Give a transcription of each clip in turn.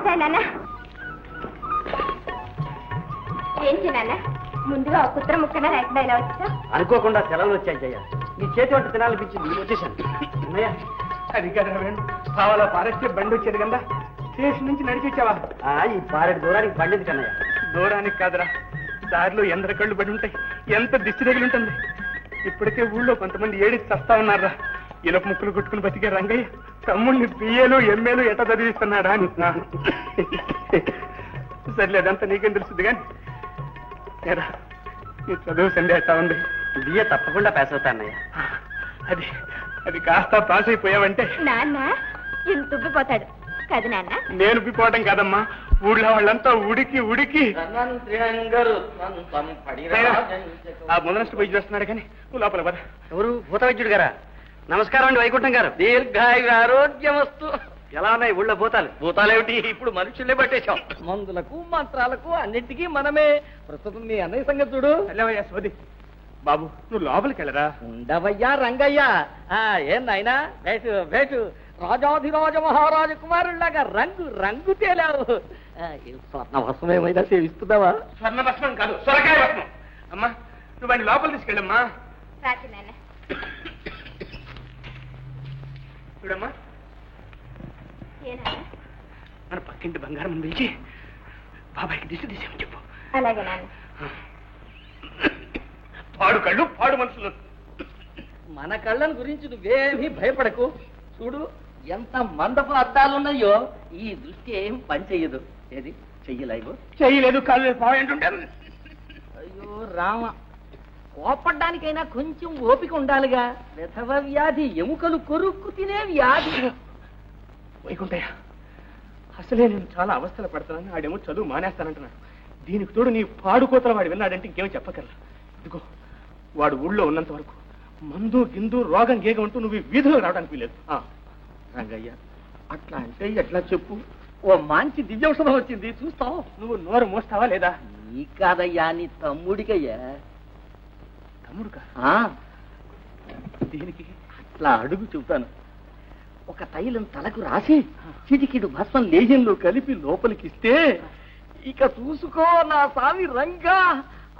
వచ్చాయి నాన్న. ఏంటి నాన్న ముందుగా కుత్ర ముక్కన రైట్ ఇలా వచ్చా? అనుకోకుండా సెలవులు వచ్చాయి జయ. నీ చేతి వంట తినాలనిపించింది, వచ్చేసాను. అది కదా కావాలా పారేస్తే బండి వచ్చేది కదా, స్టేషన్ నుంచి నడిచి వచ్చావా? ఈ పారెడు దూరానికి పండింది కన్నయ్య. దూరానికి కాదురా, దారిలో ఎందరి కళ్ళు పడి ఉంటాయి, ఎంత దిష్టి తగిలి ఉంటుంది. ఇప్పటికే ఊళ్ళో కొంతమంది ఏడికి చస్తా ఉన్నారా. ఇనప ముక్కులు కొట్టుకుని బతికే రంగయ్య తమ్ముడిని బిఏలు ఎంఏలు ఎట్లా చదివిస్తున్నాడా అని. సర్లే, అదంతా నీకేం తెలుస్తుంది కానీ నీ చదువు సండే ఎట్టా ఉంది? బిఏ తప్పకుండా పాస్ అవుతా అన్నయ్య. అది అది కాస్త పాస్ అయిపోయావంటే నాన్న ఇంత ఉబ్బిపోతాడు కదా నాన్న. నేను ఉబ్బిపోవడం కాదమ్మా, ఊళ్ళో వాళ్ళంతా ఉడికి ఉడికి ఆ ముందనಷ್ಟು పోయి చేస్తున్నాడు కానీ నువ్వు లోపల పద. ఎవరు? భూత వైద్యుడు గారా? నమస్కారం అండి వైకుంఠం గారు. దీర్ఘాయు ఆరోగ్యమస్తు. ఎలా ఉన్నాయి ఊళ్ళో భూతాలు? భూతాలేమిటి, ఇప్పుడు మనుషులే పట్టేశాం. మందులకు మంత్రాలకు అన్నింటికీ మనమే. ప్రస్తుతం మీ అన్నయ్య సంగతి చూడు. వెళ్ళవయ్యా సోది. బాబు నువ్వు లోపలికి వెళ్ళరా. ఉండవయ్యా రంగయ్య. ఏం నాయనా వేటు వేటు రాజాధిరాజ మహారాజ కుమారుల్లాగా రంగు రంగు తేలావు. స్వర్ణ భస్మం ఏమైనా సేవిస్తున్నావా? స్వర్ణ భస్మం కాదు, సొరకాయ భస్మం. అమ్మా నువ్వు వాడిని లోపల తీసుకెళ్ళమ్మా. చూడమ్మా, మన పక్కింటి బంగారం పిలిచి బాబాయ్కి దిశ తీసేమని చెప్పు. అలాగే నాన్న. పాడు కళ్ళు పాడు మనుషులు. మన కళ్ళను గురించి నువ్వేమీ భయపడకు. చూడు ఎంత మందపు అద్దాలున్నాయో, ఈ దృష్టి ఏం పని చెయ్యదు. ఏది చెయ్యలేవు? చెయ్యలేదు, కాళ్ళు పావేంటుంటారు. అయ్యో రామ, కోపడ్డానికైనా కొంచెం ఓపిక ఉండాలిగా. విధవ వ్యాధి, ఎముకలు కొరుక్కు తినే వ్యాధి. వైకుంఠయ్య, అసలే నేను చాలా అవస్థలు పడుతున్నాను. ఆడేమో చదువు మానేస్తానంటున్నాడు. దీనికి తోడు నీ పాడుకోతల వాడు విన్నాడంటే ఇంకేమో చెప్పగలరా. ఇదిగో వాడు ఊళ్ళో ఉన్నంత వరకు మందు గిందు రోగం గేగం అంటూ నువ్వు వీధిలో రావడానికి వీలేదు. రంగయ్య అట్లా అంటే ఎట్లా చెప్పు. ఓ మంచి దివ్యౌషధం వచ్చింది, చూస్తావు. నువ్వు నోరు మోస్తావా లేదా? నీ కాదయ్యా, నీ తమ్ముడికయ్యా. తమ్ముడుకా? దీనికి అట్లా అడుగు చెబుతాను. ఒక తైలం తలకు రాసి చిటికిడు భస్మం లేజంలో కలిపి లోపలికిస్తే ఇక చూసుకో నా స్వామి రంగా,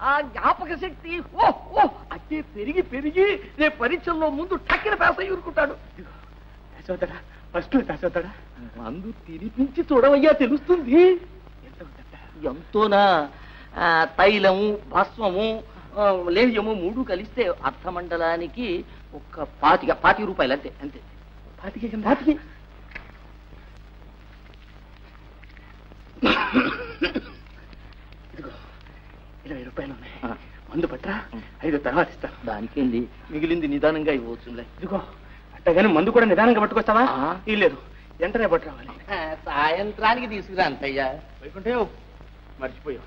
ఆ జ్ఞాపక శక్తి అట్టే పెరిగి పెరిగి రేపు పరీక్షల్లో ముందు టక్కిన పేస ఊరుకుంటాడు. ఫస్ట్ మందు తినిపించి చూడవయ్యా, తెలుస్తుంది. ఎంతోనా? తైలము భస్మము లేహ్యము 3 కలిస్తే అర్థమండలానికి ఒక 25 రూపాయలు అంతే. అంతే 25. ఇదిగో 20 రూపాయలు ఉన్నాయి. మందు పట్రా, 5 తర్వాత ఇస్తాను. దానికేంది, మిగిలింది నిదానంగా ఇవ్వచ్చులే. ఇదిగో అట్టగానే మందు కూడా నిదానంగా పట్టుకొస్తావా? లేదు, వెంటనే పట్టురావాలి. సాయంత్రానికి తీసుకురా అంతయ్యా. వైకుంఠే మర్చిపోయావు.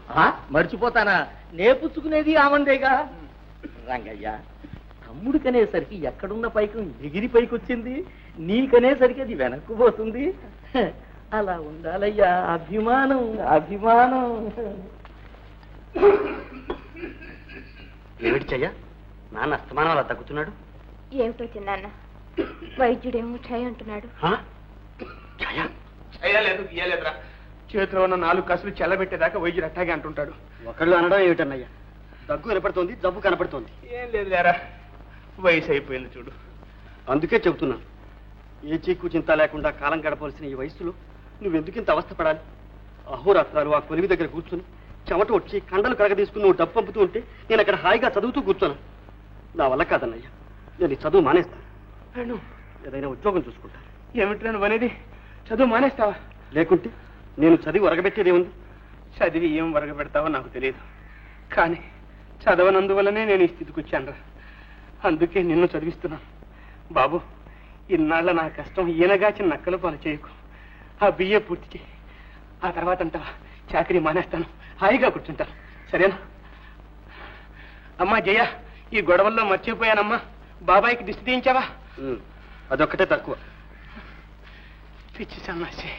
మర్చిపోతానా? నేపుచ్చుకునేది ఆమందేగా. రంగయ్య, తమ్ముడికనేసరికి ఎక్కడున్న పైకం ఎగిరి పైకొచ్చింది, నీకనేసరికి అది వెనక్కు పోతుంది. అలా ఉండాలయ్యా, అభిమానం అభిమానం. ఏమిటి చెయ్య, నాన్న అస్తమానం అలా తగ్గుతున్నాడు? ఏమిటో చిన్నాన్న, వైద్యుడేమో ఛాయ్ అంటున్నాడు. చేయలేదు గీయలేదురా, చేతిలో ఉన్న 4 కాసులు చెల్లబెట్టేదాకా వైద్యుడు అట్టాగే అంటుంటాడు. ఒకళ్ళు అనడం ఏమిటన్నయ్యా, దగ్గు కనపడుతోంది, జబ్బు కనపడుతోంది. ఏం లేదు లేరా, వయసు అయిపోయింది చూడు. అందుకే చెబుతున్నా, ఏ చీకు చింత లేకుండా కాలం గడపవలసిన ఈ వయసులో నువ్వెందుకింత అవస్థపడాలి? అహోరాత్రాలు ఆ కొలివి దగ్గర కూర్చుని చెమట వచ్చి కండలు కరగదీసుకుని నువ్వు డబ్బు పంపుతూ ఉంటే నేను అక్కడ హాయిగా చదువుతూ కూర్చోను. నా వల్ల కాదన్నయ్యా, నేను ఈ చదువు మానేస్తాను. ఏదైనా ఉద్యోగం చూసుకుంటా. ఏమిటి నువ్వు అనేది? చదువు మానేస్తావా? లేకుంటే నేను చదివి ఒరగబెట్టేదేముంది? చదివి ఏం ఒరగబెడతావో నాకు తెలియదు, కానీ చదవనందువల్లనే నేను ఈ స్థితికి వచ్చానురా. అందుకే నిన్ను చదివిస్తున్నాను. బాబు, ఇన్నాళ్ళ నా కష్టం ఈయనగాచి నక్కల పాలు చేయకు. ఆ బిఏ పూర్తి చేయి, ఆ తర్వాత అంటావా చాకరీ మానేస్తాను, హాయిగా కూర్చుంటాను. సరేనా? అమ్మా జయ, ఈ గొడవల్లో మర్చిపోయానమ్మా, బాబాయికి దిష్టి తీయించావా? అదొక్కటే తక్కువ. పిచ్చి సన్నాసి.